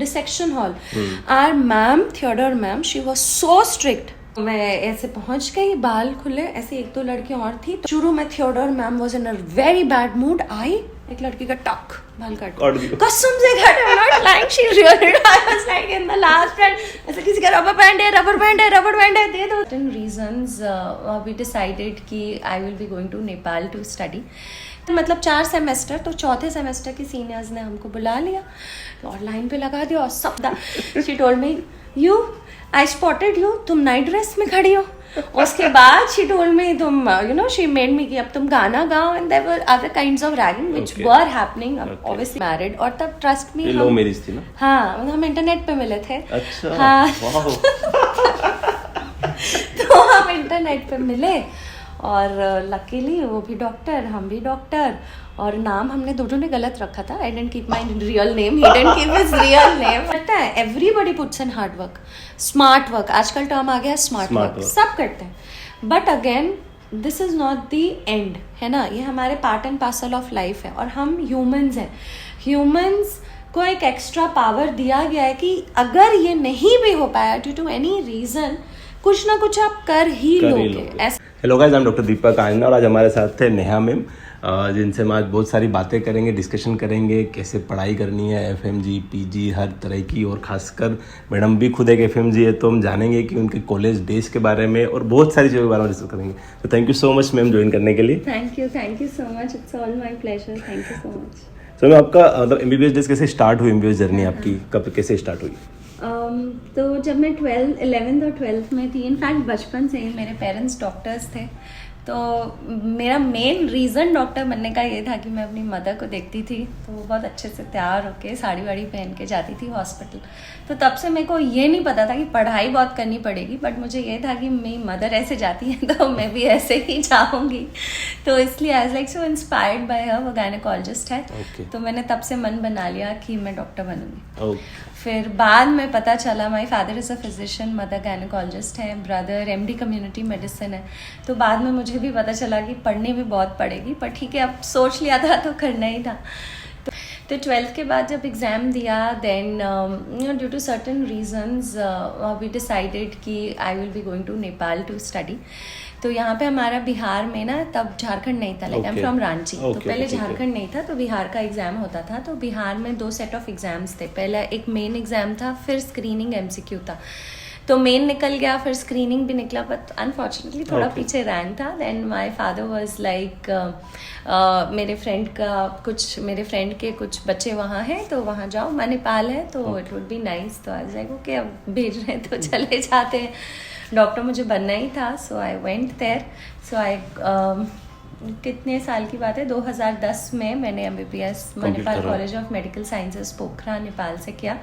Dissection hall. Our ma'am, Theodore ma'am, she was so strict. मैं ऐसे पहुंच गई, बाल खुले, ऐसे एक दो लड़कियां और थी. तो शुरू में Theodore ma'am was in a very bad mood. I, एक लड़की का टक बाल काट, कसम से काट, I am not lying, she really, I was like in the last friend, ऐसे किसी का रबर बैंड है दे दो. इन रीजंस वी डिसाइडेड कि I will be going to Nepal to study. मतलब 4 सेमेस्टर, तो चौथे सेमेस्टर की सीनियर्स ने हमको बुला लिया और लाइन पे लगा दिया और सब. She told me, you, I spotted you, तुम नाइट ड्रेस में खड़ी हो. उसके बाद शी टोल्ड मी, तुम you know, she made me कि अब तुम गाना गाओ. And there were other kinds of ragging which were happening. Obviously married, और तब ट्रस्ट मी, लव मैरिज थी ना? हाँ, हम इंटरनेट पे मिले थे. अच्छा, हाँ. वाओ. तो हम इंटरनेट पे मिले और लकीली वो भी डॉक्टर, हम भी डॉक्टर, और नाम हमने दोनों ने गलत रखा था. I didn't keep my real name, he didn't keep his real name. पता है, everybody puts in hard work, smart work. आजकल टर्म आ गया स्मार्ट वर्क, सब करते हैं. But again this is not the end, है ना. ये हमारे part and parcel of life है, और हम ह्यूमंस हैं. ह्यूमंस को एक एक्स्ट्रा पावर दिया गया है कि अगर ये नहीं भी हो पाया ड्यू टू एनी रीजन, कुछ ना कुछ आप कर ही लोगे. Hello guys, I am doctor Deepak Anand और आज हमारे साथ थे नेहा मैम, जिनसे हम आज बहुत सारी बातें करेंगे, डिस्कशन करेंगे कैसे पढ़ाई करनी है, एफएमजी, पीजी, हर तरह की. और खासकर मैडम भी खुद एक एफएमजी है, तो हम जानेंगे कि उनके कॉलेज डेज के बारे में और बहुत सारी चीज़ों के बारे में डिस्कस करेंगे. तो thank you so much ma'am join करने के लिए. Thank you so much, it's all my pleasure. Thank you so much. So ma'am, आपका मतलब एमबीबीएस डेज कैसे स्टार्ट हुई? एमबीबीएस जर्नी आपकी कब कैसे स्टार्ट हुई? तो जब मैं 11th और 12th में थी, इनफैक्ट बचपन से ही मेरे पेरेंट्स डॉक्टर्स थे. तो मेरा मेन रीज़न डॉक्टर बनने का ये था कि मैं अपनी मदर को देखती थी, तो वो बहुत अच्छे से तैयार होके साड़ी वाड़ी पहन के जाती थी हॉस्पिटल. तो तब से मेरे को ये नहीं पता था कि पढ़ाई बहुत करनी पड़ेगी, बट मुझे ये था कि मेरी मदर ऐसे जाती है तो मैं भी ऐसे ही जाऊँगी. तो इसलिए आई was like so inspired by हर. वो गायनेकोलॉजिस्ट है. तो मैंने तब से मन बना लिया कि मैं डॉक्टर बनूंगी. फिर बाद में पता चला, my father is a physician, mother gynaecologist है, ब्रदर एमडी कम्युनिटी मेडिसिन है. तो बाद में मुझे भी पता चला कि पढ़नी भी बहुत पड़ेगी, पर ठीक है, अब सोच लिया था तो करना ही था. तो 12th के बाद जब एग्ज़ाम दिया, then due to certain reasons we decided कि I will be going to Nepal to study. तो यहाँ पे हमारा बिहार में ना, तब झारखंड नहीं था, like I am from Ranchi. तो पहले झारखंड नहीं था, तो बिहार का एग्ज़ाम होता था. तो बिहार में 2 सेट ऑफ एग्ज़ाम्स थे. पहला एक मेन एग्ज़ाम था, फिर स्क्रीनिंग एमसीक्यू था. तो मेन निकल गया, फिर स्क्रीनिंग भी निकला, बट अनफॉर्चुनेटली थोड़ा पीछे रैंक था. Then my father was like, मेरे फ्रेंड के कुछ बच्चे वहाँ हैं, तो वहाँ जाओ, मैं नेपाल है, तो इट वुड बी नाइस. तो आई वाज लाइक ओके, अब भेज रहे हैं तो चले जाते हैं. डॉक्टर मुझे बनना ही था, सो आई वेंट देयर. सो आई कितने साल की बात है, 2010 में मैंने MBBS Manipal College of Medical Sciences Pokhara Nepal से किया.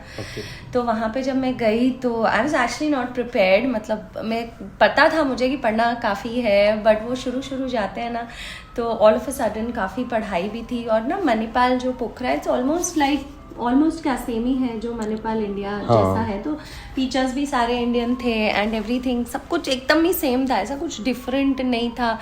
तो वहाँ पे जब मैं गई तो I was actually not prepared. मतलब मैं पता था मुझे कि पढ़ना काफ़ी है, बट वो शुरू जाते हैं ना, तो ऑल ऑफ अ सडन काफ़ी पढ़ाई भी थी. और ना मणिपाल जो पोखरा, इट्स ऑलमोस्ट क्या सेम ही है जो मणिपाल इंडिया जैसा है. तो टीचर्स भी सारे इंडियन थे एंड एवरीथिंग, सब कुछ एकदम ही सेम था, ऐसा कुछ डिफरेंट नहीं था.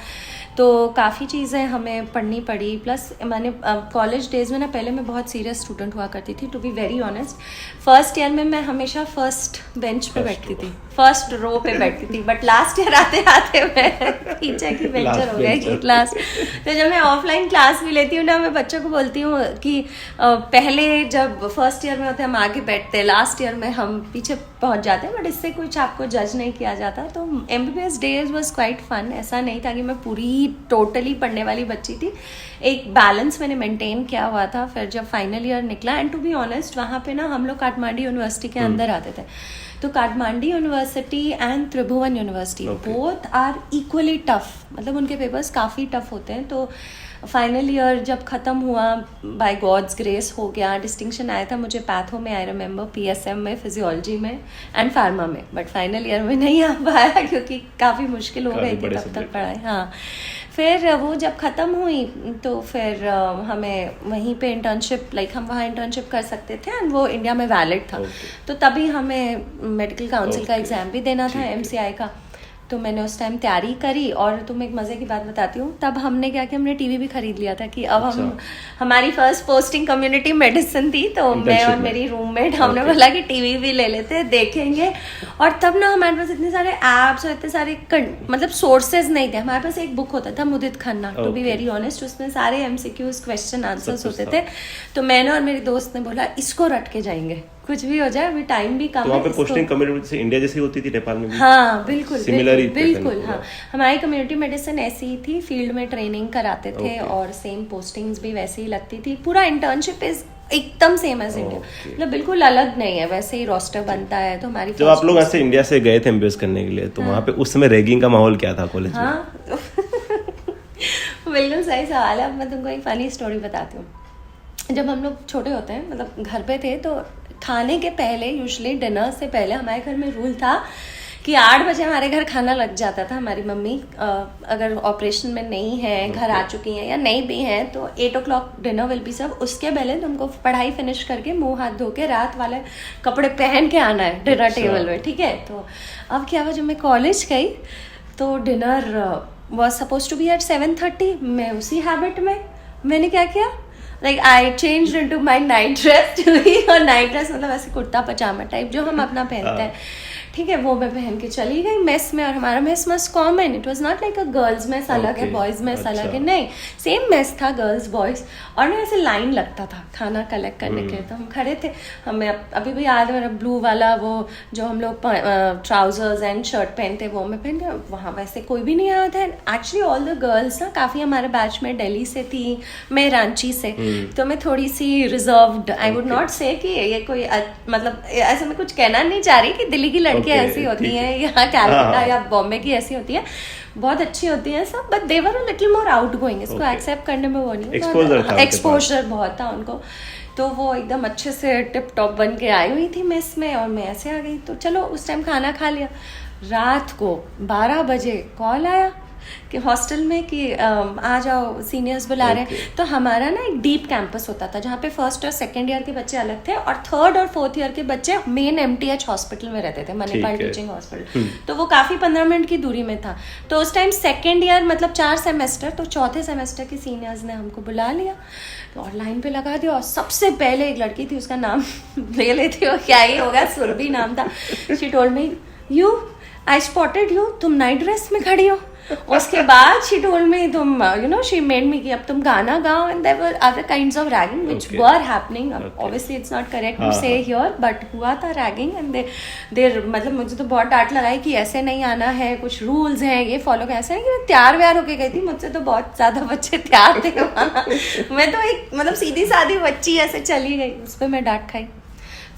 तो काफ़ी चीज़ें हमें पढ़नी पड़ी. प्लस मैंने कॉलेज डेज में ना, पहले मैं बहुत सीरियस स्टूडेंट हुआ करती थी, to be very honest. First year में मैं हमेशा फर्स्ट बेंच पे बैठती थी, फर्स्ट रो पे बैठती थी. बट लास्ट ईयर आते आते मैं पीछे की बेंचर हो गई क्लास. तो जब मैं ऑफलाइन क्लास भी लेती हूँ ना, मैं बच्चों को बोलती हूँ कि पहले जब फर्स्ट ईयर में होते हम आगे बैठते, लास्ट ईयर में हम पीछे पहुँच जाते हैं, बट इससे कुछ आपको जज नहीं किया जाता. तो MBBS days was quite fun. ऐसा नहीं था कि मैं पूरी टोटली पढ़ने वाली बच्ची थी. एक बैलेंस मैंने मेंटेन किया हुआ था. फिर जब फाइनल ईयर निकला, एंड टू बी ऑनेस्ट, वहाँ पे ना हम लोग काठमांडू यूनिवर्सिटी के अंदर आते थे. तो Kathmandu university and Tribhuvan university both are equally tough. मतलब उनके पेपर्स काफ़ी टफ होते हैं. तो फाइनल ईयर जब ख़त्म हुआ, बाय गॉड्स ग्रेस हो गया. डिस्टिंक्शन आया था मुझे पैथो में, आई रिमेंबर, पीएसएम में, फिजियोलॉजी में एंड फार्मा में. बट फाइनल ईयर में नहीं आ पाया क्योंकि काफ़ी मुश्किल हो गई थी तब तक पढ़ाई. हाँ, फिर वो जब ख़त्म हुई तो फिर हमें वहीं पे इंटर्नशिप, लाइक हम वहाँ इंटर्नशिप कर सकते थे एंड वो इंडिया में वैलिड था. तो तभी हमें मेडिकल काउंसिल का एग्ज़ाम भी देना था, एमसीआई का. तो मैंने उस टाइम तैयारी करी। और तुम्हें एक मज़े की बात बताती हूँ, तब हमने क्या किया, हमने टीवी भी खरीद लिया था कि अब हम हमारी फर्स्ट पोस्टिंग कम्युनिटी मेडिसिन थी, तो मैं और मेरी रूममेट हमने बोला कि टीवी भी ले लेते हैं, देखेंगे। और तब ना हमारे पास इतने सारे ऐप्स और इतने सारे मतलब सोर्सेज नहीं थे। हमारे पास एक बुक होता था Mudit Khanna, to be very honest, उसमें सारे MCQs क्वेश्चन आंसर्स होते थे। तो मैंने और मेरी दोस्त ने बोला इसको रट के जाएंगे, कुछ भी हो जाए, अभी टाइम भी कम है। वहाँ पे पोस्टिंग कम्युनिटी से इंडिया जैसी होती थी नेपाल में भी? हाँ बिल्कुल सिमिलर बिल्कुल हाँ, हमारी कम्युनिटी मेडिसिन ऐसी ही थी, फील्ड में ट्रेनिंग कराते थे और सेम पोस्टिंग्स भी वैसे ही लगती थी। पूरा इंटर्नशिप इज एकदम सेम एज इंडिया, मतलब बिल्कुल अलग नहीं है, वैसे ही रोस्टर बनता है। तो हमारी जब आप लोग ऐसे इंडिया से गए थे MBBS करने के लिए, तो वहाँ पे उस समय रैगिंग का माहौल क्या था कॉलेज में? बिल्कुल सही सवाल है। अब मैं तुमको एक फनी स्टोरी बताती हूँ। जब हम लोग छोटे होते हैं, मतलब घर पे थे, तो खाने के पहले, यूजुअली डिनर से पहले, हमारे घर में रूल था कि 8 बजे हमारे घर खाना लग जाता था। हमारी मम्मी अगर ऑपरेशन में नहीं है, घर आ चुकी हैं या नहीं भी हैं, तो 8 o'clock डिनर विल बी सब। उसके पहले तुमको पढ़ाई फिनिश करके मुंह हाथ धो के रात वाले कपड़े पहन के आना है डिनर टेबल में, ठीक है। तो अब क्या हुआ, जब मैं कॉलेज गई तो dinner was suppose to be at 7:30। मैं उसी हैबिट में मैंने क्या किया, like I change into my night dress. और नाइट ड्रेस मतलब ऐसे कुर्ता पजामा टाइप जो हम अपना पहनते हैं, ठीक है, वो मैं पहन के चली गई मेस में। और हमारा mess must common, it was not like a girls mess अलग है, बॉयज मेस अलग है, नहीं, सेम मेस था, गर्ल्स बॉयज। और ना ऐसे लाइन लगता था खाना कलेक्ट करने के, तो हम खड़े थे। हमें अभी भी याद है, मेरा ब्लू वाला वो जो हम लोग ट्राउजर्स एंड शर्ट पहनते, वो मैं पहन के, वहाँ वैसे कोई भी नहीं आया था। एक्चुअली ऑल द गर्ल्स ना, काफ़ी हमारे बैच में दिल्ली से थी, मैं रांची से, तो मैं थोड़ी सी रिजर्व्ड, आई वुड नॉट से कि ये कोई मतलब ऐसे मैं कुछ कहना नहीं चाह रही कि दिल्ली की लड़कियां ऐसी होती हैं या कैलकाटा या बॉम्बे की ऐसी होती है, बहुत अच्छी होती है सब, but they were a little more outgoing. इसको एक्सेप्ट करने में वो नहीं, एक्सपोजर बहुत था उनको। तो वो एकदम अच्छे से टिप टॉप बन के आई हुई थी मेस में, और मैं ऐसे आ गई। तो चलो उस टाइम खाना खा लिया। रात को 12 बजे कॉल आया कि हॉस्टल में कि आ जाओ, सीनियर्स बुला रहे हैं। तो हमारा ना एक डीप कैंपस होता था, जहाँ पे फर्स्ट और सेकंड ईयर के बच्चे अलग थे, और थर्ड और फोर्थ ईयर के बच्चे मेन MTH हॉस्पिटल में रहते थे, मणिपाल टीचिंग हॉस्पिटल। तो वो काफ़ी 15 मिनट की दूरी में था। तो उस टाइम सेकेंड ईयर मतलब 4 सेमेस्टर, तो चौथे सेमेस्टर के सीनियर्स ने हमको बुला लिया और लाइन पे लगा दिया। और सबसे पहले एक लड़की थी, उसका नाम ले लेती हो, क्या ही होगा, सुरभि नाम था। She told me, you I spotted you, तुम नाइट ड्रेस में खड़ी हो। उसके बाद शी टोल्ड मी, तुम you know, she made me कि अब तुम गाना गाओ। And there were other kinds of ragging which were happening. Obviously it's not correct to say here, but हुआ था रैगिंग। एंड देर मतलब मुझे तो बहुत डांट लगाई कि ऐसे नहीं आना है, कुछ रूल्स हैं, ये फॉलो कर। ऐसे नहीं कि मैं तैयार व्यार होके गई थी, मुझसे तो बहुत ज्यादा बच्चे तैयार थे मैं तो एक मतलब सीधी सादी बच्ची ऐसे चली गई। उस पर मैं डांट खाई।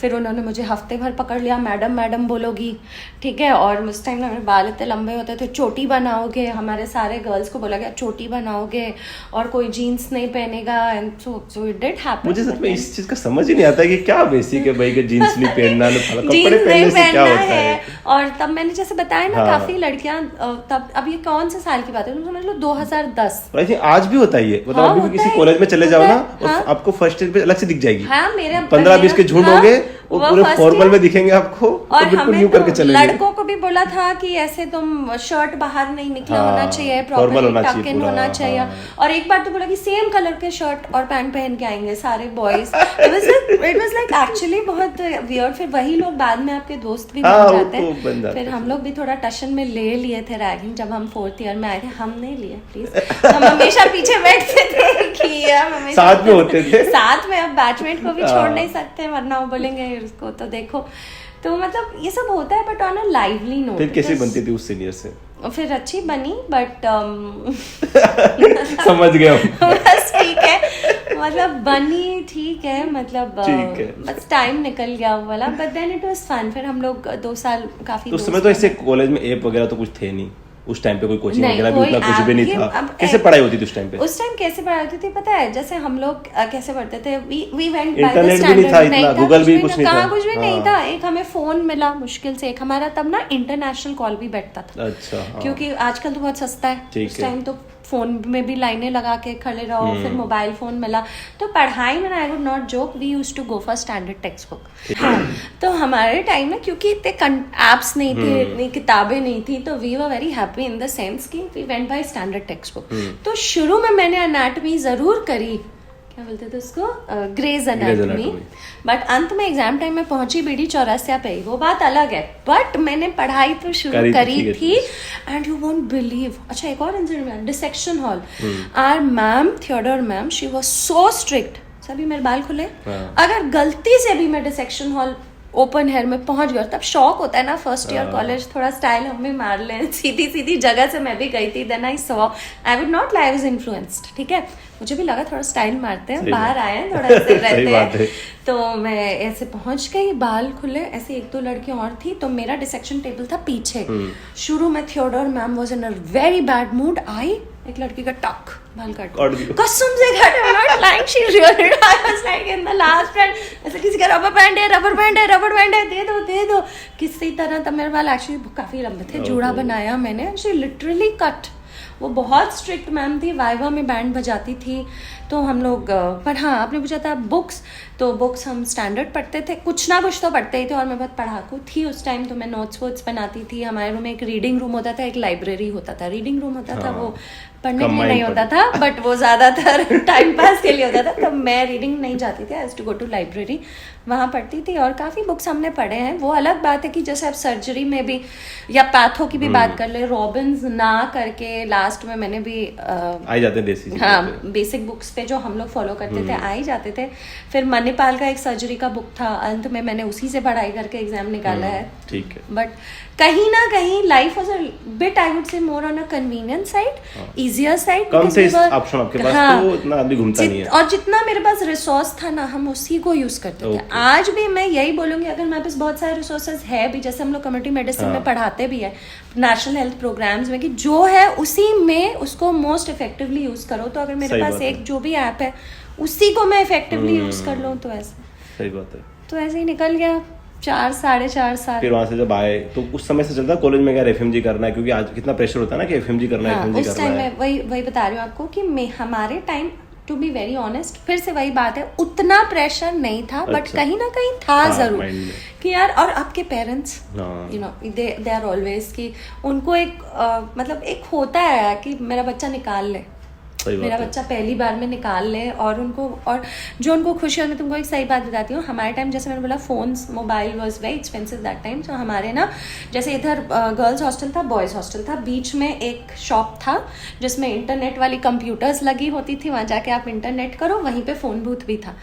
फिर उन्होंने मुझे हफ्ते भर पकड़ लिया, मैडम मैडम बोलोगी, ठीक है। और उस टाइम ना मेरे बाल इतने लंबे होते थे, चोटी बनाओगे, हमारे सारे गर्ल्स को बोला गया चोटी बनाओगे और कोई जीन्स नहीं पहनेगा। And so it did happen. मुझे सच में इस चीज का समझ ही नहीं आता कि क्या बेसिक है भाई कि जीन्स नहीं पहनना, कपड़े पहनने से क्या होता है। और तब मैंने जैसे बताया ना, काफी लड़कियां तब, अब ये कौन से साल की बात है, तुम समझ लो 2010। आज भी होता है ये, मतलब अभी भी किसी कॉलेज में चले जाओ ना, आपको फर्स्ट ईयर पे अलग से दिख जाएगी। हाँ, मेरे 15-20 के झुंड होंगे, वो पूरे फॉर्मल में दिखेंगे आपको, और तो बिल्कुल न्यू करके चलेंगे। लड़कों को भी बोला था कि ऐसे तुम शर्ट बाहर नहीं निकला होना चाहिए, प्रॉपर्ली टक इन होना चाहिए। और एक बार तो बोला कि सेम कलर के शर्ट और पैंट पहन के आएंगे सारे boys. It was like actually बहुत वियर्ड। फिर वही लोग बाद में आपके दोस्त भी बन जाते हैं। फिर हम लोग भी थोड़ा टशन में ले लिए थे रैगिंग, जब हम 4th ईयर में आए थे। हम नहीं लिए प्लीज, हम हमेशा पीछे बैठते थे कि साथ में होते थे, साथ में। अब बैचमेट को भी छोड़ नहीं सकते, वरना वो बोलेंगे उसको तो देखो। तो मतलब ये सब होता है, but on a lively note. फिर कैसे बनती थी उस सीनियर से? फिर अच्छी बनी, बट समझ गया बस ठीक है, मतलब बनी ठीक है, मतलब बस टाइम निकल गया वो वाला। But then it was fun. फिर हम लोग 2 साल काफी। उस समय तो ऐसे कॉलेज में ऐप वगैरह तो कुछ थे नहीं उस टाइम पे, कोई कोचिंग वगैरह भी उतना कुछ भी नहीं था। कैसे पढ़ाई होती थी उस टाइम पे? उस टाइम कैसे पढ़ाई होती थी पता है? जैसे हम लोग कैसे पढ़ते थे, we went by the standard, नहीं था, गूगल भी कुछ नहीं था, कुछ भी नहीं था। एक हमें फोन मिला मुश्किल से, एक हमारा तब ना इंटरनेशनल कॉल भी बैठता था। अच्छा, क्योंकि आजकल तो बहुत सस्ता है, उस टाइम तो फ़ोन में भी लाइनें लगा के खड़े रहो, फिर मोबाइल फ़ोन मिला। तो पढ़ाई में I would not joke, we use to go for standard text book. हाँ, तो हमारे टाइम में क्योंकि इतने ऐप्स नहीं थे, इतनी किताबें नहीं थी, तो we were very happy in the sense कि we went by standard text book. तो शुरू में मैंने एनाटॉमी ज़रूर करी, क्या बोलते थे उसको, ग्रेज एनाटॉमी, बट अंत में एग्जाम टाइम में पहुंची बीडी चौरसिया पे ही, वो बात अलग है। बट मैंने पढ़ाई तो शुरू करी थी एंड यू वोंट बिलीव। अच्छा, एक और incident, dissection hall, our ma'am Theodore ma'am, she was so strict. सभी मेरे बाल खुले, अगर गलती से भी मैं डिसेक्शन हॉल ओपन हेयर में पहुंच गया, तब शौक होता है ना, फर्स्ट ईयर कॉलेज, थोड़ा स्टाइल हम भी मार लें, सीधी सीधी जगह से मैं भी गई थी। Then I saw, I would not lie, I was influenced, ठीक है, मुझे भी लगा थोड़ा स्टाइल मारते हैं, बाहर आए हैं, थोड़ा ऐसे रहते हैं। तो मैं ऐसे पहुंच गई, बाल खुले, ऐसे एक दो लड़कियां और थी, तो मेरा डिसेक्शन टेबल था पीछे। शुरू में Theodore ma'am was in a very bad mood, I एक लड़की का टक बाल काट, कसम से काट, I am not lying, she really, I was like in the last friend, ऐसे किसी का रबर बैंड है, रबर बैंड है, रबर बैंड है, दे दो किसी तरह। तब मेरे बाल एक्चुअली काफी लंबे थे, जूड़ा बनाया मैंने, शी लिटरली कट। वो बहुत स्ट्रिक्ट मैम थी, वाइवा में बैंड बजाती थी। तो हम लोग, पर हाँ, आपने पूछा था बुक्स, तो बुक्स हम स्टैंडर्ड पढ़ते थे, कुछ ना कुछ तो पढ़ते ही थे, और मैं बहुत पढ़ाकू थी उस टाइम, तो मैं नोट्स वोट्स बनाती थी। हमारे रूम में एक रीडिंग रूम होता था, एक लाइब्रेरी होता था। रीडिंग रूम होता था, वो पढ़ने के लिए नहीं होता था, बट वो ज़्यादातर टाइम पास के लिए होता था। तो मैं रीडिंग नहीं जाती थी, I used to go to library, वहाँ पढ़ती थी। और काफ़ी बुक्स हमने पढ़े हैं। वो अलग बात है कि जैसे आप सर्जरी में भी या पैथो की भी बात कर ले, रॉबिन्स ना करके लास्ट में मैंने भी आई जाते देसी, हाँ, बेसिक बुक्स पे जो हम लोग फॉलो करते थे आ ही जाते थे। फिर मणिपाल का एक सर्जरी का बुक था, अंत में मैंने उसी से पढ़ाई करके एग्जाम निकाला है। ठीक है, बट कहीं ना कहीं life was a bit, I would say more on a convenient side, easier side, कम से ऑप्शन आपके पास, तो इतना आदमी घूमता नहीं है। और जितना मेरे पास रिसोर्स था ना, हम उसी को यूज करते थे। आज भी मैं यही बोलूंगी, अगर मेरे पास बहुत सारे रिसोर्सेज है भी, जैसे हम लोग कम्युनिटी मेडिसिन में पढ़ाते भी है, नेशनल हेल्थ प्रोग्राम्स में, कि जो है उसी में उसको मोस्ट इफेक्टिवली यूज करो। तो अगर मेरे पास एक जो भी ऐप है उसी को मैं इफेक्टिवली यूज कर लूँ, तो ऐसे सही बात है। तो ऐसे ही निकल गया 4-4.5 साल। फिर वहाँ से जब आए तो उस समय से चलता कॉलेज में क्या एफएमजी करना है, क्योंकि आज कितना प्रेशर होता है ना कि एफएमजी करना है, एफएमजी करना है। उस टाइम में वही बता रही हूँ आपको कि हमारे time, to be very honest, फिर से वही बात है, उतना प्रेशर नहीं था, बट कहीं ना कहीं था जरूर कि यार, और आपके parents you know they are always कि उनको एक मतलब एक होता है कि मेरा बच्चा निकाल ले, मेरा बच्चा पहली बार में निकाल ले, और उनको, और जो उनको खुशी हो। मैं तुमको एक सही बात बताती हूँ, हमारे टाइम जैसे मैंने बोला, phones, mobile was very expensive that time. तो हमारे ना, जैसे इधर गर्ल्स हॉस्टल था, बॉयज़ हॉस्टल था, बीच में एक शॉप था जिसमें इंटरनेट वाली कंप्यूटर्स लगी होती थी, वहाँ जाके आप इंटरनेट करो, वहीं पे फ़ोन बूथ भी था।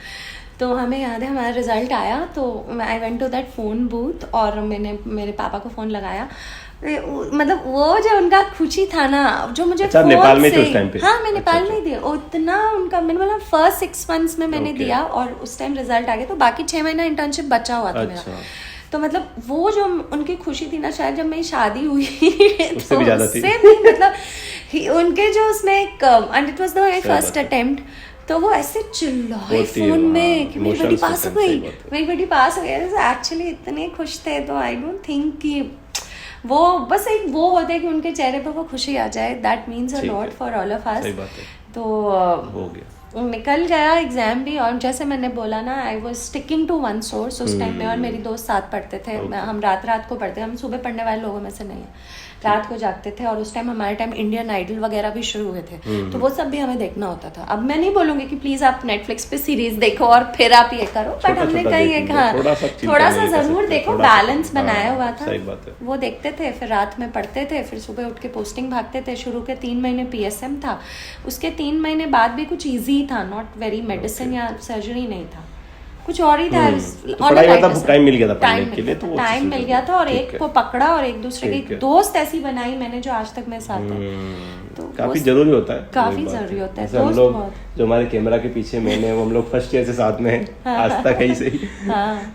तो हमें याद है, हमारा रिजल्ट आया तो I went to that phone booth, और मैंने मेरे पापा को फ़ोन लगाया। मतलब वो जो उनका खुशी था ना, जो मुझे नेपाल में उस टाइम पे, हाँ, मैं नेपाल में ही दिया उतना, उनका मैंने बोला फर्स्ट 6 months में मैंने दिया, और उस टाइम रिजल्ट आ गया, तो बाकी 6 महीना इंटर्नशिप बचा हुआ था मेरा। तो मतलब वो जो उनकी खुशी थी ना, शायद जब मेरी शादी हुई उससे भी ज्यादा थी। मतलब उनके जो उसमें एक, and it was the my first attempt, तो वो ऐसे चिल्लाए फोन में कि मेरी बेटी पास हो गई, मेरी बेटी पास हो गई। एक्चुअली इतने खुश थे, तो आई डोंट थिंक कि वो बस एक वो होता है कि उनके चेहरे पर वो खुशी आ जाए, that means a lot for all of us. तो हो गया, निकल गया एग्जाम भी। और जैसे मैंने बोला ना, I was sticking to one source उस टाइम में, और मेरी दोस्त साथ पढ़ते थे। हम रात को पढ़ते, हम सुबह पढ़ने वाले लोगों में से नहीं है, रात को जागते थे। और उस टाइम हमारे टाइम इंडियन आइडल वगैरह भी शुरू हुए थे, तो वो सब भी हमें देखना होता था। अब मैं नहीं बोलूंगी कि प्लीज आप नेटफ्लिक्स पे सीरीज देखो और फिर आप ये करो, बट हमने कहीं एक, हाँ, थोड़ा सा जरूर देखो, बैलेंस बनाया हुआ था, वो देखते थे। फिर रात में पढ़ते थे, फिर सुबह उठ के पोस्टिंग भागते थे। शुरू के 3 महीने PSM था, उसके 3 महीने बाद भी कुछ ईजी था, नॉट वेरी मेडिसिन या सर्जरी नहीं था, कुछ और ही था। टाइम मिल गया था पढ़ने के लिए, तो टाइम मिल गया था, और एक को पकड़ा, और एक दूसरे की दोस्त ऐसी बनाई मैंने जो आज तक मेरे साथ है। तो काफी जरूरी होता है, काफी जरूरी होता है। हम लोग जो हमारे कैमरा के पीछे मैंने, वो हम लोग फर्स्ट ईयर से साथ में हैं, आज तक कहीं से ही।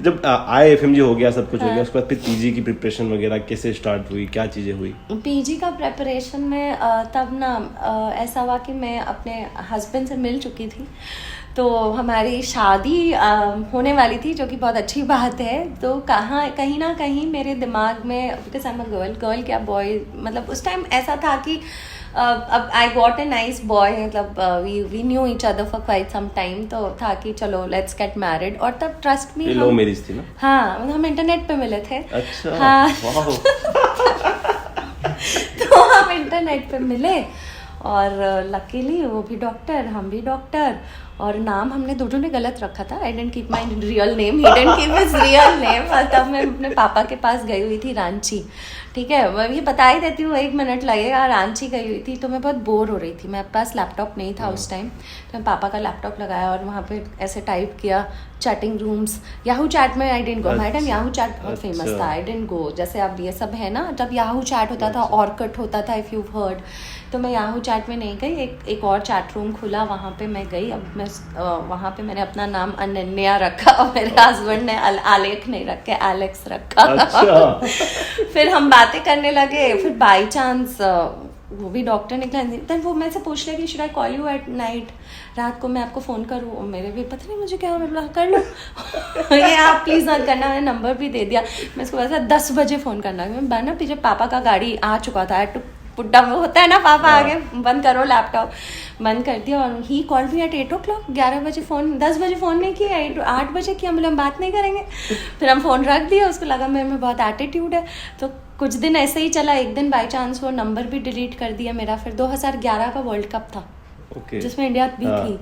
जब आए FMG हो गया, सब कुछ हो गया, उसके बाद फिर PG की प्रिपरेशन वगैरह कैसे स्टार्ट हुई, क्या चीजें हुई? PG का प्रिपरेशन में तब ना ऐसा हुआ कि मैं अपने हस्बैंड से मिल चुकी थी, तो हमारी शादी होने वाली थी, जो कि बहुत अच्छी बात है। तो कहीं ना कहीं मेरे दिमाग में, because I am a girl क्या बॉय, मतलब उस टाइम ऐसा था कि अब I got a nice boy, मतलब we knew each other for quite some time, तो था कि चलो लेट्स गेट मैरिड। और तब ट्रस्ट मी, लव मैरिज थी ना? हाँ, हम इंटरनेट पे मिले थे। अच्छा, हाँ। वाओ। तो हम इंटरनेट पे मिले और लकीली वो भी डॉक्टर, हम भी डॉक्टर, और नाम हमने दोनों ने गलत रखा था। I didn't keep my real name, he didn't keep his real name. तब मैं अपने पापा के पास गई हुई थी रांची, ठीक है, मैं ये बता ही देती हूँ, 1 मिनट लगेगा। रांची गई हुई थी तो मैं बहुत बोर हो रही थी, मेरे पास लैपटॉप नहीं था उस टाइम, तो मैं पापा का लैपटॉप लगाया और वहाँ पे ऐसे टाइप किया चैटिंग रूम्स, याहू चैट में I didn't go. My time Yahoo chat बहुत फेमस था, आई डेंट गो। जैसे अब ये सब है ना, जब याहू चैट होता था, ऑर्कुट होता था, इफ़ यू हर्ड, तो मैं याहू चैट में नहीं गई, एक और चैट रूम खुला, वहाँ पे मैं गई। अब मैं वहाँ पे मैंने अपना नाम अनन्या रखा और मेरे हस्बैंड ने आलेख नहीं रखे, एलेक्स रखा। अच्छा। फिर हम बातें करने लगे, फिर बाई चांस वो भी डॉक्टर निकला। तब वो मेरे से पूछ रहे कि should I call you at night, रात को मैं आपको फ़ोन करूँ? मेरे भी पता नहीं मुझे क्या, मतलब कर लो। ये आप प्लीज़ मत करना, मैंने नंबर भी दे दिया। मैं इसको वैसा 10 बजे फ़ोन करना, मैं ना पीछे पापा का गाड़ी आ चुका था, पुट्टा वो होता है ना, पापा आगे बंद करो लैपटॉप, बंद कर दिया। और ही कॉल भी एट 8 o'clock, 11 बजे फ़ोन, 10 बजे फ़ोन नहीं किया, 8 बजे किया, मतलब हम बात नहीं करेंगे। फिर हम फ़ोन रख दिया, उसको लगा मेरे में बहुत एटीट्यूड है, तो कुछ दिन ऐसे ही चला। एक दिन बाई चांस वो नंबर भी डिलीट कर दिया मेरा। फिर 2011 का वर्ल्ड कप था, जिसमें इंडिया भी थी,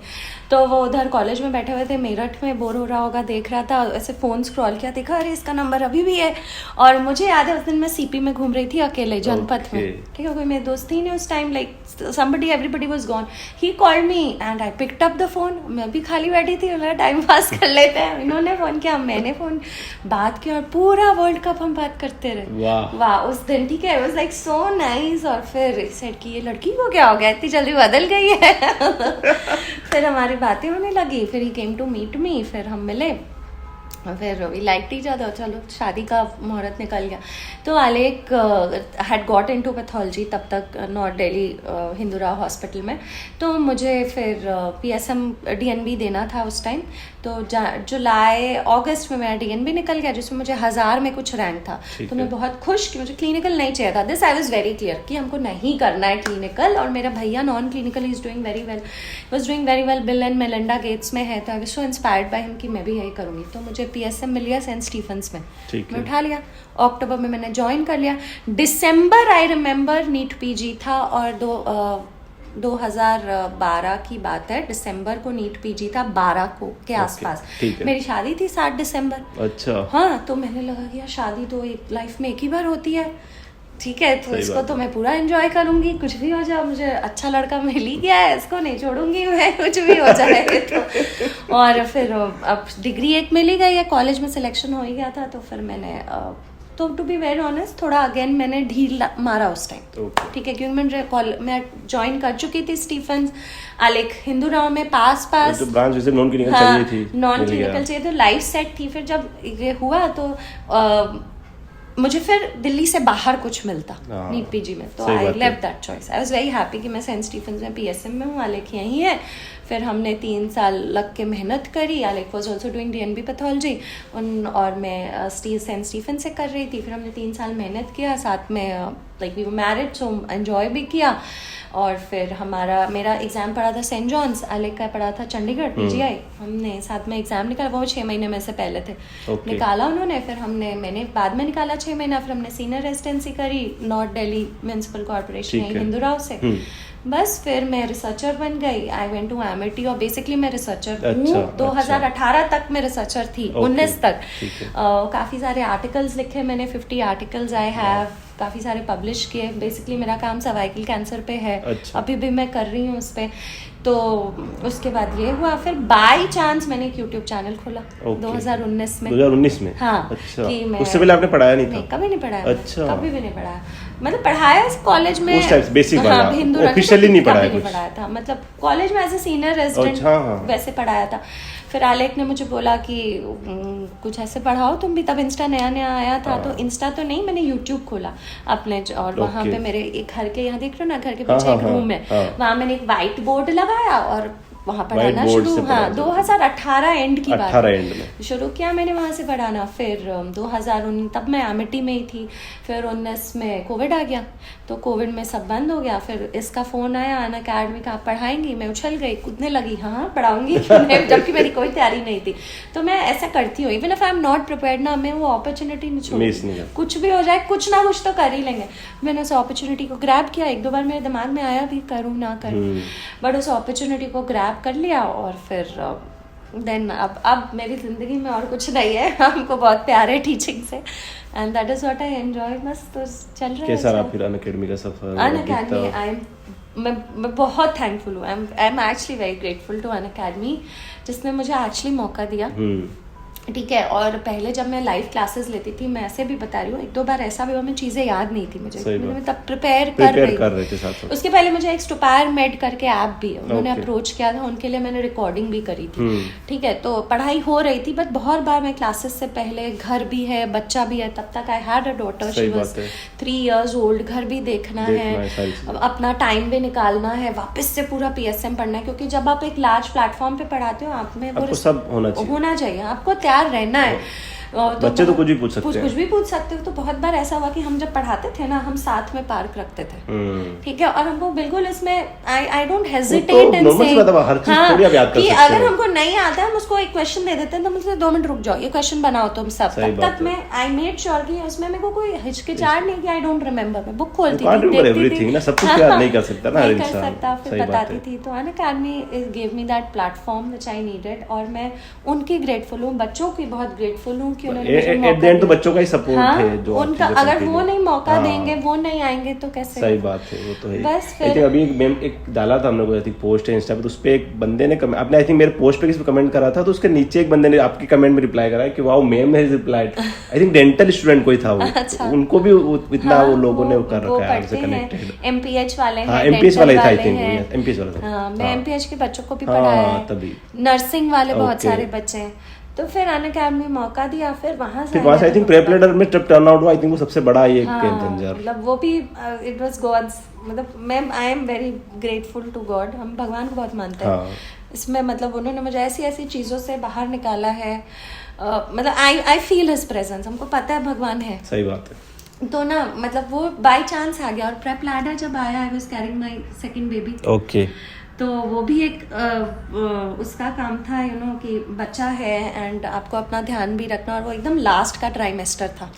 तो वो उधर कॉलेज में बैठे हुए थे, मेरठ में, बोर हो रहा होगा, देख रहा था, ऐसे फ़ोन स्क्रॉल किया, देखा अरे इसका नंबर अभी भी है। और मुझे याद है उस दिन मैं सीपी में घूम रही थी अकेले, जनपथ में, ठीक है, कोई मेरे दोस्त ही नहीं उस time, like somebody everybody was gone. He called me and I picked up the phone. मैं भी खाली बैठी थी, बोला टाइम पास कर लेते हैं। इन्होंने फ़ोन किया, मैंने फ़ोन, बात की, और पूरा वर्ल्ड कप हम बात करते रहे। वाह उस दिन, ठीक है, it was like so nice। और फिर सेड कि ये लड़की को क्या हो गया, इतनी जल्दी बदल गई है। फिर हमारी बातें होने लगी, फिर ही केम टू मीट मी, फिर हम मिले, फिर वी लाइक ईच अदर, चलो शादी का मुहूर्त निकल गया। तो आलेख हैड गॉट इनटू पैथोलॉजी तब तक नॉर्थ दिल्ली हिंदूराव हॉस्पिटल में। तो मुझे फिर पीएसएम डीएनबी देना था उस टाइम, तो जुलाई अगस्त में मेरा डीएनबी निकल गया, जिसमें मुझे 1000 में कुछ रैंक था। तो मैं बहुत खुश कि मुझे क्लिनिकल नहीं चाहिए था। This I was very clear कि हमको नहीं करना है क्लिनिकल, और मेरा भैया non clinical is doing very well, was doing very well, bill and Melinda Gates में है, तो I was so inspired by him कि मैं भी यही करूँगी। तो मुझे पीएसएम मिल गया सेंट स्टीफेंस में, मैं उठा लिया। अक्टूबर में मैंने ज्वाइन कर लिया। दिसंबर आई रिमेंबर नीट पीजी था, और 2012 की बात है, दिसंबर को नीट पीजी था, 12 को के आसपास। मेरी शादी थी 7 दिसंबर। अच्छा। हाँ, तो मैंने लगा कि यार शादी तो एक लाइफ में एक ही बार होती है, ठीक है, तो इसको तो मैं पूरा एंजॉय करूंगी, कुछ भी हो जाए, मुझे अच्छा लड़का मिल ही गया है, इसको नहीं छोड़ूंगी मैं, कुछ भी हो जाए तो। और फिर अब डिग्री एक मिल ही गई है, कॉलेज में सिलेक्शन हो ही गया था, तो फिर मैंने तो टू बी वेरी ऑनेस्ट थोड़ा अगेन मैंने ढील मारा उस टाइम, ठीक है, क्योंकि मैं ज्वाइन कर चुकी थी स्टीफेंस, आलेख हिंदूराव में पास तो ब्रांच जैसे नॉन क्लिनिकल चाहिए थी, नॉन क्लिनिकल चाहिए, तो लाइफ सेट थी। फिर जब ये हुआ तो मुझे फिर दिल्ली से बाहर कुछ मिलता नीट पीजी में, तो I left that choice. I was very happy कि मैं सेंट स्टीफेंस में पीएसएम में हूँ, आलेख यहीं है। फिर हमने 3 साल लग के मेहनत करी, आलेख was also doing DNB pathology, और मैं सेंट स्टीफेंस से कर रही थी। फिर हमने 3 साल मेहनत किया, साथ में like we were married, so enjoy भी किया। और फिर मेरा एग्ज़ाम पड़ा था सेंट जॉन्स, आलेख का पड़ा था चंडीगढ़ पीजीआई। हमने साथ में एग्ज़ाम निकाला, वो 6 महीने में से पहले थे, निकाला उन्होंने, फिर मैंने बाद में निकाला 6 महीना। फिर हमने सीनियर रेजिडेंसी करी north Delhi municipal corporation Hindu Rao से। बस फिर मैं रिसर्चर बन गई, आई वेंट टू एमिटी, और बेसिकली मैं रिसर्चर हूँ। 2018 तक मैं रिसर्चर थी, 19 तक। काफ़ी सारे आर्टिकल्स लिखे मैंने, 50 आर्टिकल्स आई हैव, काफ़ी सारे पब्लिश किए। बेसिकली मेरा काम सर्वाइकल कैंसर पे है, अभी भी मैं कर रही हूँ उस पर। तो उसके बाद ये हुआ, फिर बाय चांस मैंने एक यूट्यूब चैनल खोला 2019 में। 2019 में? हाँ। अच्छा। उससे पहले आपने पढ़ाया नहीं था? नहीं, कभी नहीं पढ़ाया। अच्छा। कभी भी नहीं पढ़ाया, मतलब पढ़ाया कॉलेज में उस टाइप बेसिक वाला, ऑफिशियली नहीं पढ़ाया था, मतलब कॉलेज में एज ए सीनियर रेजिडेंट वैसे पढ़ाया था। फिर आलेख ने मुझे बोला कि कुछ ऐसे पढ़ाओ तुम भी, तब इंस्टा नया नया आया था, तो इंस्टा तो नहीं, मैंने यूट्यूब खोला अपने, और वहाँ पे मेरे एक घर के, यहाँ देख रहे हो ना, घर के पीछे एक रूम है, वहाँ मैंने एक व्हाइट बोर्ड लगाया और वहाँ पढ़ाना बोर्ड शुरू, से हाँ पढ़ाना 2018 एंड की बात 18 एंड में शुरू किया मैंने वहाँ से पढ़ाना। फिर 2019 तब मैं अमेठी में ही थी, फिर 19 में कोविड आ गया, तो कोविड में सब बंद हो गया। फिर इसका फ़ोन आया अन अकेडमी का, आप पढ़ाएंगी? मैं उछल गई, कूदने लगी, हाँ पढ़ाऊंगी जबकि मेरी कोई तैयारी नहीं थी। तो मैं ऐसा करती हूँ, even if I am not prepared ना, मैं वो अपॉर्चुनिटी नहीं छोड़ूंगी, कुछ भी हो जाए कुछ ना कुछ तो कर ही लेंगे। मैंने उस अपॉर्चुनिटी को ग्रैब किया, एक दो बार मेरे दिमाग में आया भी करूँ ना करूँ, बट उस अपॉर्चुनिटी को ग्रैब कर लिया। और फिर देन अब मेरी ज़िंदगी में और कुछ नहीं है, हमको बहुत प्यार है टीचिंग से, and that is what I enjoy. बस तो चल रहा है। कैसा रहा फिर अन अकेडमी का सफर? अन अकेडमी मैं बहुत थैंकफुल हूँ, I am actually very grateful to Unacademy, जिसने मुझे एक्चुअली मौका दिया, ठीक है। और पहले जब मैं लाइव क्लासेस लेती थी, मैं ऐसे भी बता रही हूँ, एक दो बार ऐसा भी हुआ मैं चीज़ें याद नहीं थी मुझे, मैं तब प्रिपेयर कर रही थी साथ। उसके पहले मुझे एक स्टुपायर मेड करके ऐप भी है, उन्होंने अप्रोच किया था, उनके लिए मैंने रिकॉर्डिंग भी करी थी, ठीक है। तो पढ़ाई हो रही थी, बट बहुत बार मैं क्लासेस से पहले, घर भी है, बच्चा भी है, तब तक I had a daughter, she was 3 years old, घर भी देखना है, अपना टाइम भी निकालना है, वापस से पूरा PSM पढ़ना है, क्योंकि जब आप एक लार्ज प्लेटफॉर्म पे पढ़ाते हो, आप में वो सब होना चाहिए, आपको रहना है। तो बच्चे तो कुछ भी पूछ सकते हैं, कुछ भी पूछ सकते हो। तो बहुत बार ऐसा हुआ कि हम जब पढ़ाते थे ना, हम साथ में पार्क रखते थे, ठीक है, और हमको बिल्कुल इसमें I don't hesitate in saying कि अगर हमको नहीं आता है, हम उसको एक क्वेश्चन दे देते हैं, तो मुझसे 2 मिनट रुक जाओ, ये क्वेश्चन बनाओ तुम सब। तब तक मैं आई मेड श्योर कि उसमें मेरे को कोई हिचकिचाहट नहीं कि आई डोंट रिमेम्बर, मैं बुक खोलती थी, देखती थी ना, सब कुछ याद नहीं कर सकता ना इंसान, फिर बताती थी। तो Unacademy give me that platform which I needed, और मैं उनकी ग्रेटफुल हूँ, बच्चों की बहुत ग्रेटफुल हूँ कि उन्होंने एट द एंड तो बच्चों का ही सपोर्ट है जो उनका, अगर वो नहीं मौका देंगे, वो नहीं आएंगे तो कैसे? सही बात है, वो तो है। बस फिर अभी एक डाला था हमने कोई थी पोस्ट है इंस्टा पे, तो उस पे एक बंदे ने आपने आई थिंक मेरे पोस्ट पे किसी पे कमेंट करा था, तो उसके नीचे एक बंदे ने आपके कमेंट में रिप्लाई करा कि wow ma'am has replied, I think dental student कोई था वो, उनको भी इतना वो लोगों ने कर रखा है आपसे कनेक्टेड। MPH वाले हैं, MPH वाले था, आई थिंक MPH वाला था, मैं MPH के बच्चों को भी पढ़ाया है, तभी नर्सिंग वाले बहुत सारे बच्चे हैं। तो फिर अन अकेडमी मौका दिया, फिर वहाँ से आई थिंक प्रेप लेटर में जब टर्न आउट हुआ, आई थिंक वो सबसे बड़ा ये गेम चेंजर, मतलब वो भी इट वाज गॉड्स, मतलब मैं I am very grateful to god, हम भगवान को बहुत मानते हैं इसमें, मतलब उन्होंने मुझे ऐसी ऐसी चीज़ों से बाहर निकाला है, मतलब आई फील हिज प्रेजेंस, हमको पता है भगवान है। सही बात है। तो ना मतलब वो बाय चांस आ गया, और प्रेप लैडर जब आया, I was carrying my second baby, okay, तो वो भी एक उसका काम था, यू नो, कि बच्चा है एंड आपको अपना ध्यान भी रखना, और वो एकदम लास्ट का ट्राइमेस्टर था,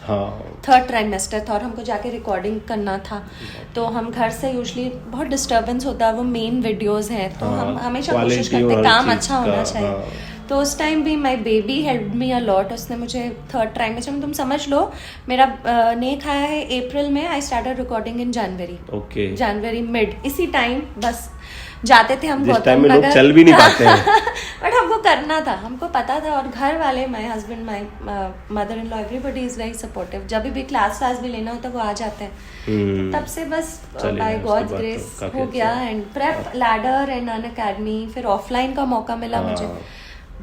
3rd ट्राइमेस्टर था, और हमको जाके रिकॉर्डिंग करना था। तो हम घर से यूजुअली बहुत डिस्टर्बेंस होता है, वो मेन वीडियोस हैं, तो हम हमेशा कोशिश करते हैं काम अच्छा होना चाहिए। तो उस टाइम भी my baby help me a lot, उसने मुझे 3rd ट्राइमेस्टर में, तुम समझ लो मेरा नेक आया है अप्रैल में, I started recording in January mid, इसी टाइम बस जाते थे हम गौतम नगर, चल भी नहीं पाते हैं बट हमको करना था, हमको पता था, और घर वाले, my husband, my mother in law, everybody is very supportive, जब भी क्लास भी लेना होता है वो आ जाते हैं। तब से बस बाय गॉड्स ग्रेस हो गया, and prep ladder and Unacademy, फिर ऑफलाइन का मौका मिला मुझे,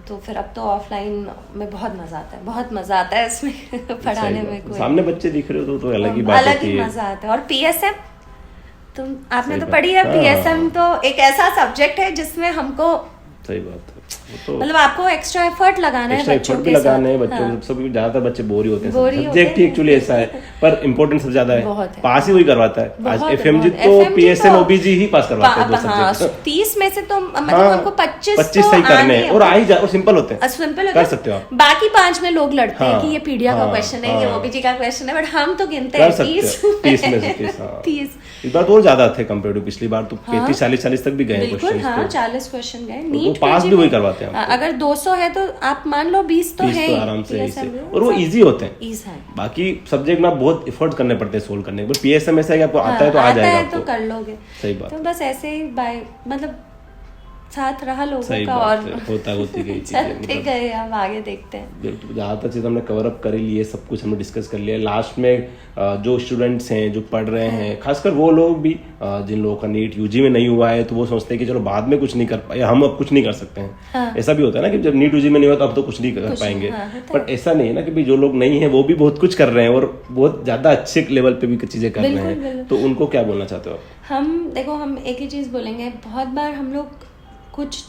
तो फिर अब तो ऑफलाइन में बहुत मजा आता है, बहुत मजा आता है इसमें पढ़ाने में, कोई सामने बच्चे दिख रहे हो तो अलग ही बात होती है, अलग ही मजा आता है। और PSM तुम आपने तो पढ़ी है, PSM तो एक ऐसा सब्जेक्ट है जिसमें हमको, सही बात है, तो मतलब आपको एक्स्ट्रा एफर्ट लगाना है, बच्चों के लगाना है, बच्चों सब ज्यादातर बच्चे बोर ही होते हैं, सब्जेक्ट ही एक्चुअली ऐसा है, पर इंपॉर्टेंस सब ज्यादा है, पास ही वही करवाता है। आज FMG तो PSM OBG ही पास करवाते हैं, 2 सब्जेक्ट 30 में से तो मतलब हमको 25 सही करने हैं, और आ ही जा, और सिंपल होते हैं, सिंपल कर सकते हो आप। बाकी 5 में लोग लड़ते हैं कि ये पीडिया का क्वेश्चन है, ये OBG का क्वेश्चन है, बट हम तो गिनते हैं 30 में से 30। इस बार तो और ज्यादा थे कंपेयर टू पिछली बार, तो 35-40 तक भी गए क्वेश्चन, हाँ 40 क्वेश्चन गए, नीट पास भी वही करवाते हैं। अगर 200 है तो आप मान लो 20 तो है आराम से, और वो इजी होते हैं। बाकी सब्जेक्ट ना बहुत एफर्ट करने पड़ते हैं सोल्व करने के, PSM ऐसा है कि आपको आता है तो आ जाएगा, तो कर लोगे। सही बात, तो बस ऐसे ही बाय मतलब साथ रहा लोगों का, और होती गई चलते गए, अब आगे देखते हैं। ज़्यादातर चीज़ हमने कवर अप कर ही लिए, सब कुछ हमने डिस्कस कर लिया। लास्ट में जो स्टूडेंट्स हैं जो पढ़ रहे हैं, खासकर वो लोग भी जिन लोगों का नीट UG में नहीं हुआ है, तो वो सोचते हैं कि चलो बाद में कुछ नहीं कर पाए, हम अब कुछ नहीं कर सकते हैं। ऐसा भी होता है ना कि जब नीट UG में नहीं हुआ तो अब तो कुछ नहीं कर पाएंगे, बट ऐसा नहीं है ना कि जो लोग नहीं है वो भी बहुत कुछ कर रहे हैं, और बहुत ज़्यादा अच्छे लेवल पे भी चीज़ें कर रहे हैं, तो उनको क्या बोलना चाहते हो आप? हम देखो, हम एक ही चीज़ बोलेंगे, बहुत बार हम लोग कुछ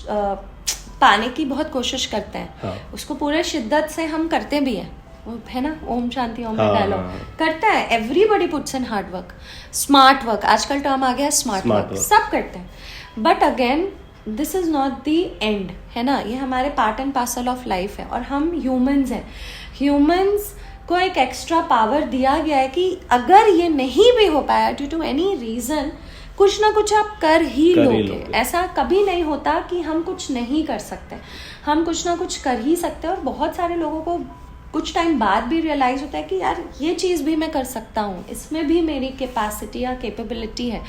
पाने की बहुत कोशिश करते हैं, हाँ। उसको पूरे शिद्दत से हम करते भी हैं, वो है ना, ओम शांति ओम हाँ, का डायलॉग करता है। Everybody puts in hard work, smart work, आजकल टर्म आ गया स्मार्ट वर्क, सब करते हैं, but again this is not the end, है ना, ये हमारे part and parcel of life है, और हम ह्यूमंस हैं, ह्यूमंस को एक एक्स्ट्रा पावर दिया गया है कि अगर ये नहीं भी हो पाया ड्यू टू एनी रीजन, कुछ ना कुछ आप कर ही लोगे। ऐसा कभी नहीं होता कि हम कुछ नहीं कर सकते, हम कुछ ना कुछ कर ही सकते हैं। और बहुत सारे लोगों को कुछ टाइम बाद भी रियलाइज होता है कि यार ये चीज़ भी मैं कर सकता हूँ, इसमें भी मेरी कैपेसिटी या कैपेबिलिटी है।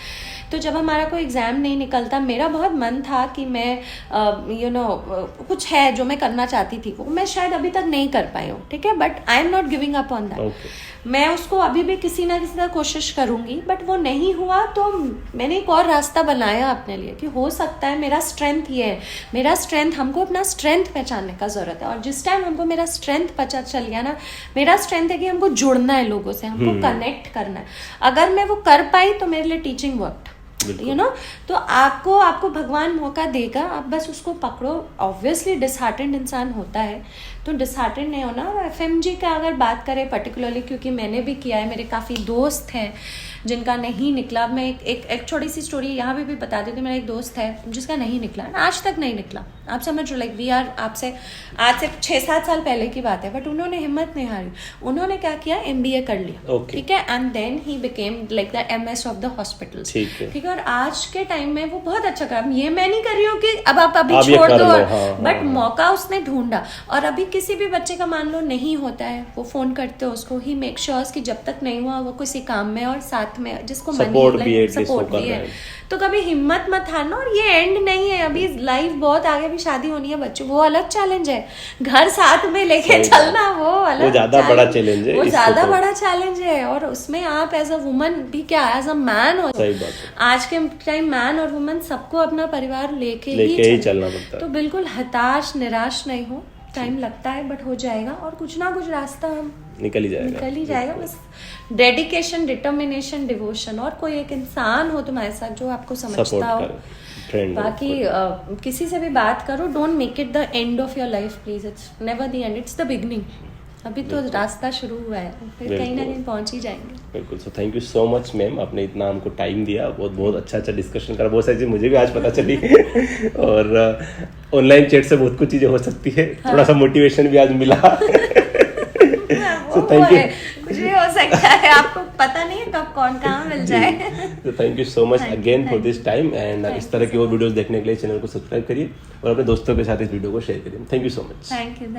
तो जब हमारा कोई एग्ज़ाम नहीं निकलता, मेरा बहुत मन था कि मैं कुछ है जो मैं करना चाहती थी, वो मैं शायद अभी तक नहीं कर पाई हूँ, ठीक है, but I am not giving up on that. मैं उसको अभी भी किसी ना किसी तरह कोशिश करूँगी, बट वो नहीं हुआ तो मैंने एक और रास्ता बनाया अपने लिए कि हो सकता है मेरा स्ट्रेंथ ये है, मेरा स्ट्रेंथ, हमको अपना स्ट्रेंथ पहचानने का ज़रूरत है। और जिस टाइम हमको मेरा स्ट्रेंथ पता चल गया ना, मेरा स्ट्रेंथ है कि हमको जुड़ना है लोगों से, हमको कनेक्ट करना है, अगर मैं वो कर पाई तो मेरे लिए टीचिंग वर्कड, यू नो। तो आपको भगवान मौका देगा, आप बस उसको पकड़ो। ऑब्वियसली डिसहार्टेंड इंसान होता है, तो डिसहार्टेंड नहीं होना। और एफएमजी का अगर बात करें पर्टिकुलरली, क्योंकि मैंने भी किया है, मेरे काफ़ी दोस्त हैं जिनका नहीं निकला। मैं एक छोटी सी स्टोरी यहाँ भी बता देती हूँ। मेरा एक दोस्त है जिसका नहीं निकला, आज तक नहीं निकला, आप समझ लो, लाइक वी आर आपसे आज से 6-7 साल पहले की बात है, बट उन्होंने हिम्मत नहीं हारी, उन्होंने क्या किया, MBA कर लिया, ठीक है, and then he became like the MS of the hospital, ठीक है। और आज के टाइम में वो बहुत अच्छा काम, ये मैं नहीं कर रही हूँ कि अब आप अभी छोड़ दो, बट मौका उसने ढूंढा। और अभी किसी भी बच्चे का मान लो नहीं होता है, वो फोन करते हो उसको, ही मेक श्योर कि जब तक नहीं हुआ वो किसी काम में और साथ में जिसको सपोर्ट भी है, तो कभी हिम्मत मत हारना। और ये एंड नहीं है, अभी लाइफ बहुत आगे, अभी शादी होनी है बच्चों, वो अलग चैलेंज है, घर साथ में लेके चलना वो अलग, वो ज्यादा बड़ा चैलेंज है, वो ज्यादा बड़ा चैलेंज है। और उसमें आप एज अ वुमन भी क्या, एज अ मैन हो, आज के टाइम मैन और वुमन सबको अपना परिवार लेके ही चलना पड़ता है। तो बिल्कुल हताश निराश नहीं हो, टाइम लगता है बट हो जाएगा, और कुछ ना कुछ रास्ता हम निकल ही जाएगा। बस डेडिकेशन, डिटर्मिनेशन, डिवोशन, और कोई एक इंसान हो तुम्हारे साथ जो आपको समझता हो। बाकी किसी से भी बात करो, don't make it the end of your life please, it's never the end, it's the beginning. अभी तो रास्ता शुरू हुआ है, फिर कहीं ना कहीं पहुंच ही जाएंगे। बिल्कुल। So thank you so much ma'am, आपने इतना हमको टाइम दिया, बहुत अच्छा डिस्कशन करा, बहुत सारी चीज़ मुझे भी आज पता चली और ऑनलाइन चैट से बहुत कुछ चीज़ें हो सकती है, थोड़ा सा मोटिवेशन भी आज मिला। Thank you. कुछ भी हो सकता है, आपको पता नहीं है कब कौन कहाँ मिल जाए। तो thank you so much again for this time, and इस तरह की और वीडियोस देखने के लिए चैनल को सब्सक्राइब करिए और अपने दोस्तों के साथ इस वीडियो को शेयर करिए। Thank you so much. Thank you.